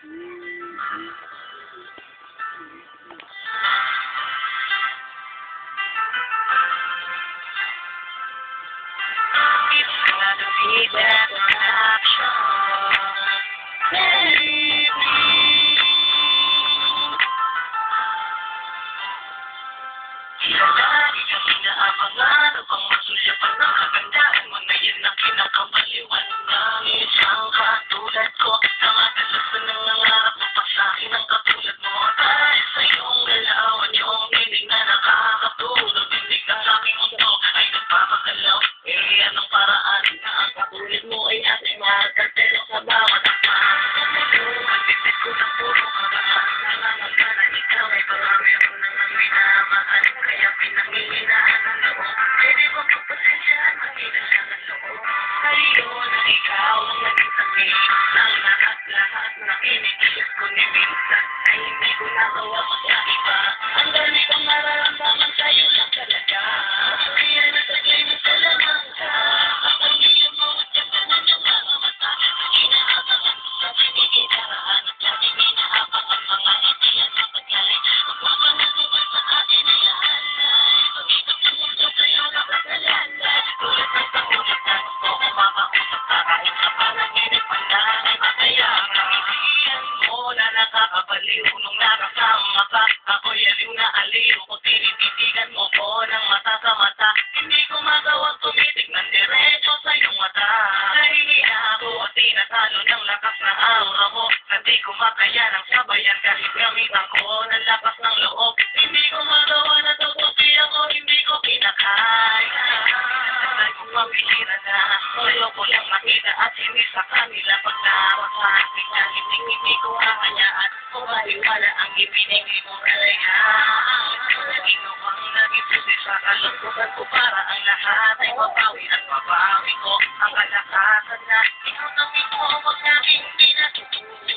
It's gonna be that action. Lagi kang inaabangan upang masulyapan ang kagandahan mo na yan ang kinakabaliwan ng isang katulad ko na madalas na nangangarap mo pa sa'kin ang katulad mo dahil sa iyong galawan yung tinig na nakakatulog tinig na sa'king mundo ay nagpapagalaw anong paraan na ang katulad mo ay ating makakatelo sa bawat akman magtitid ko na puro kabahan nangangalan ikaw ay parami ako naman minamahal kaya pinangihinaan ang loob pwede mo pagpasensyahan mag-inasang ang loob ngayon ang ikaw ang naging sabi ang lahat na kinitiis ko ni minsan ay hindi ko nagawa pa sa iba ang dami kong nararamdaman sa'yo lang talaga kaya nasagay mo sa lamang ka kapag niyan mo at kapanan yung mga mata inaabangan mo sa piniginaraan at laging inaabangan mga hindi yan mapagaling magpapangat mo ba sa akin ay lahalay pag-ikot ng mundo sa'yo nakasalalay tulad ng pangulat na gusto ko makausap ka kahit sa panaginip man lang ay masaya ngitian mo na nakakabaliw nung nakasama ka ako'y aliw na aliw kung tinititigan mo ko ng mata sa mata hindi ko magawang tumitig ng diretso sa iyong mata nahihiya ako at tinatalo ng lakas na aura mo hindi ko makaya ng sabayan kahit gamitan ko ng lakas ng loob hindi ko magawa na tutupi ako hindi ko kinakaya ay kung mabihira na solo ko lang makita at hindi sa kanila pag naawag sa akin na hindi ko kakayaan kung maliwala ang ibinigay mo talaga ginawang naging susi sa kalungkutan ko para ang lahat ay mabawi at mabawi ko ang kalakasan na ikaw na mismo huwag naging pinatutunan